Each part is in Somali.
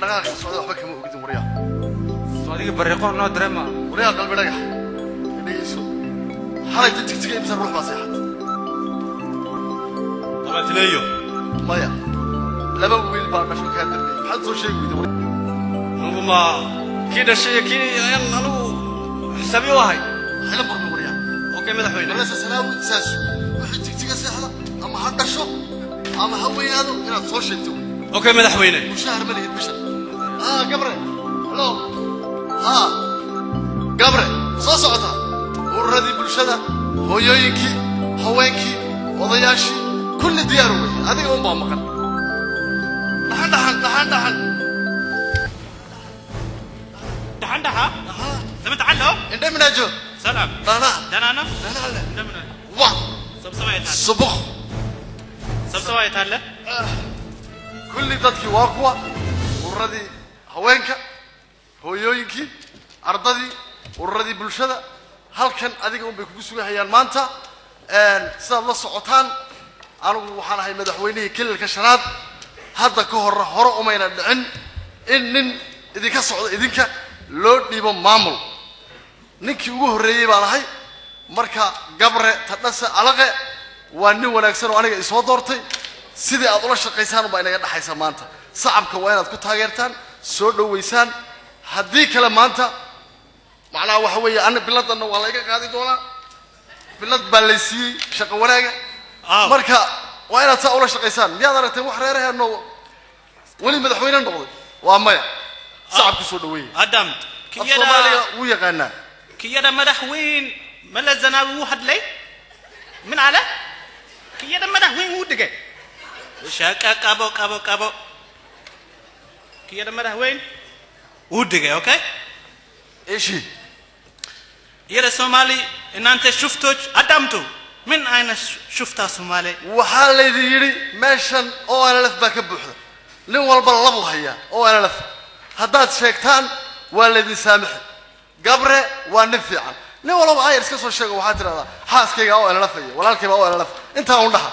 دقاق السعودية وحبك كم وقدم وريا السعودية بريقون نو درما وريا قلبي رجع ليسو حالك تتكتك يمسر روح بصيحة طبعا تلاقيه مايا لما ويل بار مش مكان دربي حد شيء وقدم وريا ما كده شيء كده يلا لو حسابي واحد هلا برضو وريا اوكي مدحوينه ولا سلام ساس وحد تكتك سهلة أما حد شو أما هوي هذا هنا صور شيء تو اوكي مدحوينه مشاهر ملك البشر قبره هلو قبره صوصعتها وردي بالشدة هويوينكي هوينكي وضياشي كل ديار وي هذه أم بامكان دحن سمعت عنه انت من اجو سلام لا دنانا لا دمنا واه سبسويت هلا صبخ سبسويت هلا كل ددكي واقوى وردي هوينكا هويوينكي ardadii ururadii bulshada halkan adiga un bay kugu sugahayaan maanta sidaad la socotaan anigu waxaan ahay madaxweynihii kililka shanaad hadda ka hore umayna dhicin in nin idinka socdo idinka loo dhiibo maamul ninkii ugu horreeyay baan ahay marka gabre tadhasa alaqe waa nin wanaagsan oo aniga isoo doortay sidii aad ula shaqaysaan baa inaga dhaxaysa maanta shacabka waa inaad ku taageertaan soo dhaweysaan haddii kale maanta macnaha waxa weeye ana biladana waa la iga qaadi doonaa bilad baa la siiyey shaqo wanaaga marka waa inaad saa ula shaqaysaan miyaad aragtay wax reeraheeno weli madaxweyne noqday waa maya shacabku soo dhaweeyey adam Soomaaliya wuu yaqaanaa كيدا مدحوين ملا زناوي واحد لي من على كيدا مدحوين ودقة شاكا كابو كيدا مدحوين ودقة اوكي ايش هي يا سومالي ان انت شفتوش ادمتو من اين شفتها سومالي waxaa la yiri meeshan oo aan laf ba ka buuxda nin walba labo haya oo aan laf hadaad sheegtaan waa la idin saamaxay gabre waa nin fiican nin walba ayr iska soo sheego waxa tirada xaaskayga oo aan lafay walaalkayga oo aan laf inta uu dhaha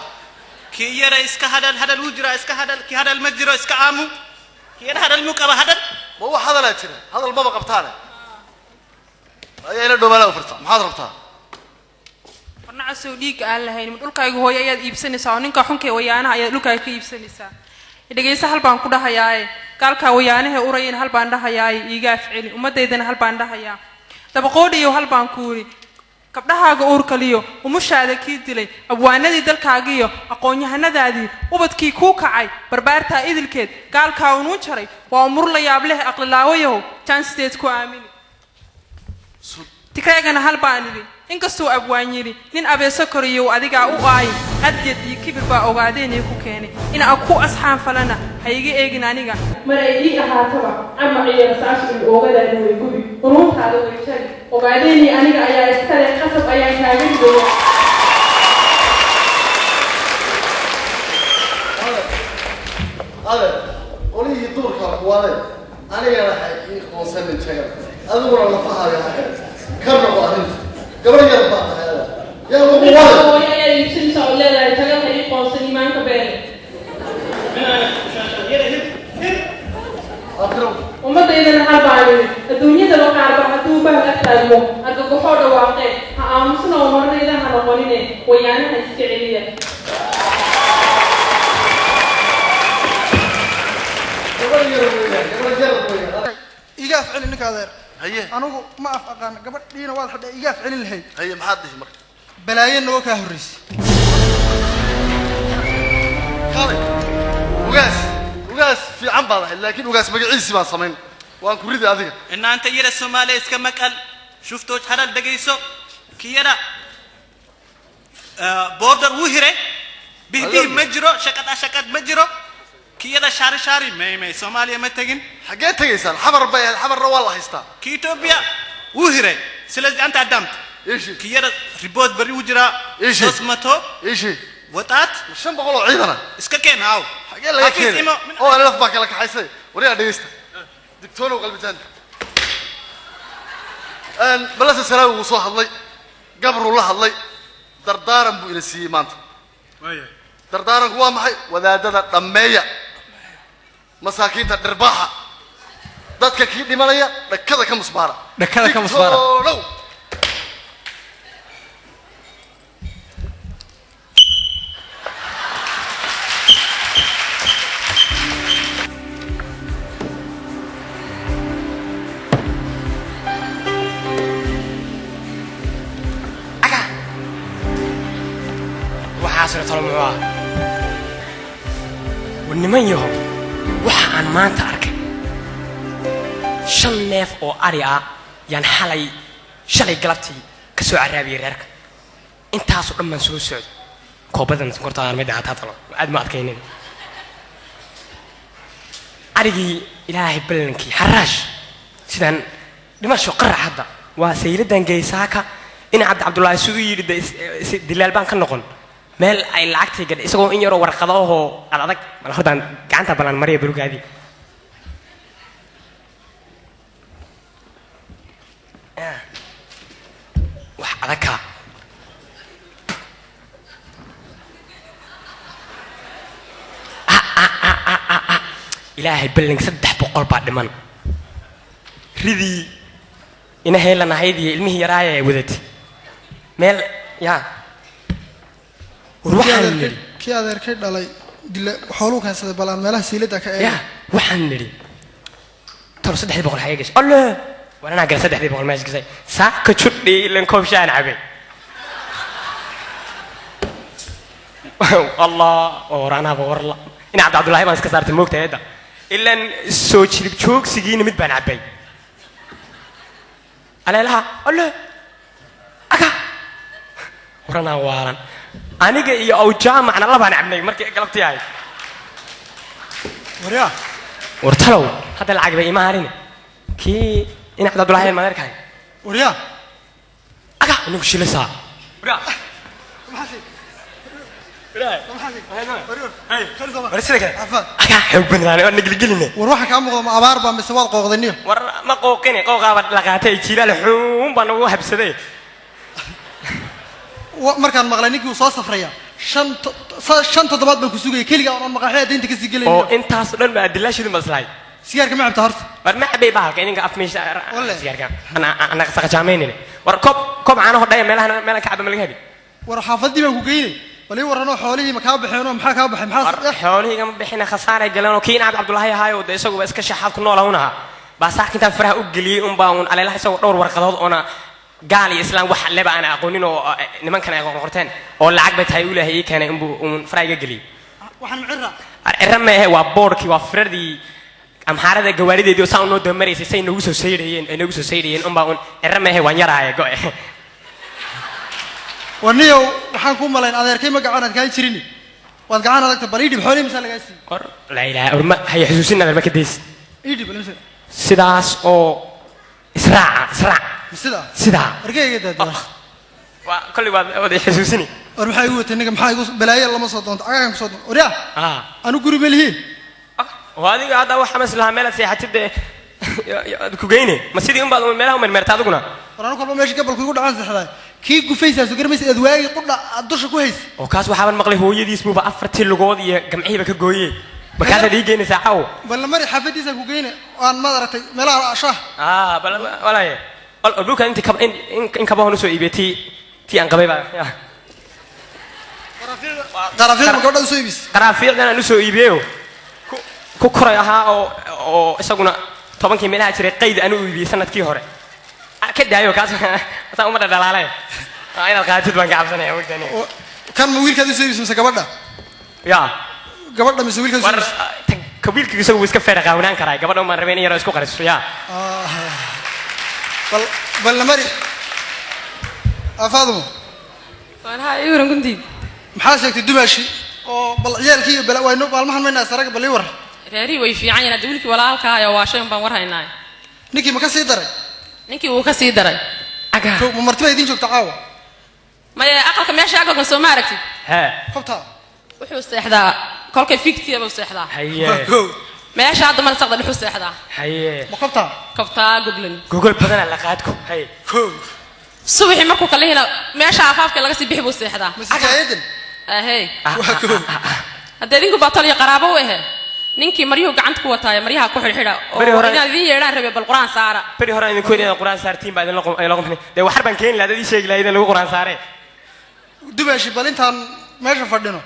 كيرا اسكا هدل وجرا اسكا هدل كي هدل مجرا اسكا عامو كيرا هدل مكبا هدل ما هو هذا لا ترى هذا البابا قبطانه ayayna dhawala farta maxaad rabtaa farnaca Saudi aan lahayn dhulkayga hooyo ayaad iibsanaysaa ninka xunka wayaanaha ayaad dhulkayga ka iibsanaysaa dhageysa hal baan ku dhahayaa galka wayaanaha urayeen hal baan dhahayaa iiga afcili umadeedana hal baan dhahayaa dabaqoodiyo hal baan ku uri kabdhahaaga uurkaliyo umushaada kii dilay abwaanadii dalkaagiyo aqoon-yahanadaadii ubadkii ku kacay barbaarta idilkeed galka uu jaray waa umur la yaab leh aqlilaawayo chance ku aamini tikreegana hal baanidi inkastoo abwaanyiri nin abeeso koriyo adiga u aay adyad iyo kibir baa ogaadeenay ku keenay in aan ku asxaan falana hayga eegin aniga mareeyii ahaataba ama ciyaar saashin ogaadeen way gubi runtaada way jari ogaadeenay aniga ayaa iskale qasab ayaa taagan doona هذا وليه دورك ولا aniga waxay ii qoonsan jeegar adigu la fahayo كرر واحد قبل يربع هذا يا ابو ولد هو يا يمشي سو لا لا تلقى هي قوسني ما انت بين اكرم وما تيجي نحبالي الدنيا ده لو كاربا هتوبه هتلاقيه هتقول حوده واقع امسنا ومرنا اذا هنقولين ويانا هنستعيليه قبل يربع iga afcilin ninka adeer haye anigu ma af aqaan gabadhiina waad xidhay iga afcilin lahayd haye maxaad dhihi marka balaayo noo ka horreysay qale ugaas fiican baad ahay laakiin ugaas magaciisi baan samayn waan ku ridi adiga ان انت يرى الصومالي اسكا مقل شفتوش هدل دقيسو كيرا بوردر وهره به مجرو شقط مجرو كيدا شاري ما سوماليا ما تجين حاجه تجيسان حبر والله هيستا كيتوبيا وهره سلازي انت قدمت ايش كيدا ريبوت بري وجرا اسمته ايش وطات شن بقولوا عيدنا اسكا كين هاو حاجه لا كين او انا لفبك لك حيسي وريا ديست دكتور وقلبتان ان بلاش سلاوي وصو hadlay gabru la hadlay dardaaran buu ila siiyay maanta dardaaranku waa maxay wadaadada dhameeya masaakiinta dhirbaaxa dadka kii dhimanaya dhakada ka musbaara dhakada ka musbaara waxaasna talo muxuu ah niman yahow waxa aan maanta arkay 5 neef oo ari ah yaan shalay galabtii ka soo caraabiyay reerka intaas oo dhammaan soo socdo koobadan korta aan mid aad talo aad ma adkaynin arigii ilaahay balankii xaraash sidaan dhimasho qarax hadda waa saylidan geesaaka in Cabdullaahi suu yiri dilaal baan ka noqon meel ay lacagtay gad isagoo in yaro warqado oo adag hortaan gacanta balan mariya bulgaadi wax adaka ilaahay ballan 300 baa dhiman ridii ina heelanahayd iyo ilmihii yaraay ay wadatay meel yaa kii adeerkay dhalay dila xooluhu keensaday balaan meelaha siilada ka yaa waxaan niri tar 300 xaga gashay allah wana gal 300 meesh gashay saaka judhi ilan koob shaan cabay allah orana warla in Cabdullaahi baan iska saartay moogtayda ilan soo jirib joogsigiina mid baan cabay عليها الله أكا ورنا وارن أنا جي أو جامع أنا الله بنعمل مركي قلبتي هاي وريا ورتلو هذا العقبة إيمانين كي إن عبد الله ما يركان وريا أكا نمشي لسا وريا أكا حبنا أنا نقلقلني وروحك عم أبار بام بسواد قوقدني ور ما قوقني قوقا لقاتي كيلا لحوم بنا واحد بسدي ومركان مغلانيك وصاص صفرية شن تضبط بالكسوقي كل جا مقاحية دين تكسي قلني أو أنت أصلاً ما أدلاش هذا مسلاي سيارك ما عبتهرت ما حبي بها كأنك أفمش سيارك أنا سقط جاميني وركب عنه هدايا ملها كعب ملك هذي ورحافظ دي بنكوكيني ولي ورنا حواليه مكاب حيوانه محاكاب محاس حواليه كم بحنا خسارة جلنا وكين عبد الله هاي وده سووا بس كشحات كنا لهونها بس كنت فرح أقولي باون على الله يسوي دور ورقات أنا قالي إسلام وحلا بقى أنا أقول إنه نمان كان يقول مرتين أو العقبة هيقولها هي كان إنه فرح أقولي وحن عرّة الرمى هو بوركي وفردي أم حارة الجواري دي وساونو دمري سي نوسو سيرين باون الرمى هو ينيرها يقول ونيو waxaan ku malayn adeerkay magacaanad ka jirin waad gacan adagta bariidib xoolay misal laga sii qor la ilaaha urma hay xusuusin adeer ma ka deys idib balmisa sidaas oo israac sida argayga dad waa kulli waad xusuusini war maxay ugu watay maxay ugu balaayo lama soo doonto agagan ku soo doonto oriya anu guri melihiin waadiga hada waxa maslaha meel seexatid ku geeyne ma sidii un baad meelaha marmarta aduguna waraan kolba meesha gabalku igu dhacaan saxday kii gufaysaa soo garmaysa adwaagi qudha dusha ku hays oo kaas waxa aan maqlay hooyadiis buuba 4 lugood iyo gamciiba ka gooyay markaas ay geynaysaa caaw bal mari xafadiisa ku geeyne aan ma daratay meelaha ashaah bal walaaye albuka in ka baahno soo iibati tii aan qabay baa qarafiiq ma gabadha soo iibis qarafiiqdan aan soo iibiyo ku koray ahaa oo isaguna 10 meelaha jiray qayd aan u iibiyay sanadkii hore ka daayo kaas asaa uma dhadhalaalay ayna qaatid baan ka cabsanay waqtani kan ma wiilkaad soo iibis mise gabadha gabadha mise wiilkaad soo iibis ka wiilkiisa uu iska feer qaawnaan karay gabadha ma rabeen yar isku qariso bal mari afaadmo waana iiran kunti maxaa sheegtay dumaashi oo bal ciyaalkii bal wayno maalmahan meena saraga bal war reeri way fiican yahay wiilkii walaalka ayaa waa shay baan war haynaa ninkii ma ka sii daray ninkii uu ka sii daray aga ma martaba idin joogta caawa maya aqalka meesha aqalka soo ma aragtid qabta wuxuu seexdaa kolkay fiktiya buu seexdaa haye meesha hadda man saqda wuxuu seexdaa haye ma qabta google badan la qaadku haye subaxii markuu kala hina meesha afaafka laga sii bixi buu seexdaa masjidin ahey hadda idinku batal iyo qaraabo u ahe ninkii maryuhu gacanta ku wataay maryaha ku xidhxidha oo Beri hore- inaad idin yeedhaan rabe bal quraan saara beri hore idinku yidhi quraan saartiin baa idin la qumni dee waxar baan keeni lahaa dad ii sheegi lahaa in lagu quraan saaree dubaashi bal intaan meesha fadhino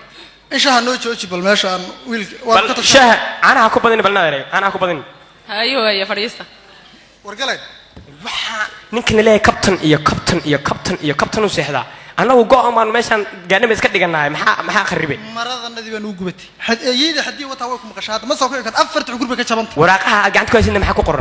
in shaha noo jooji bal meesha aan wiilka waan ka bal tashan shaaha caanaha ku badini bal nadeereyo caanaha ku badini hayo haya fadhiista wargalay waxaa ninkana leeyahay kabtan u seexdaa annagu go-an baanu meeshaan gaadhima iska dhiganahay maxaa kharibay maradanadii baan ugu gubatay eeyada haddii wataa way ku maqashaa hadda ma soo kici karta afarta gurbe ka jabanta waraaqaha aad gacanta ku haysidna maxaa ku qoran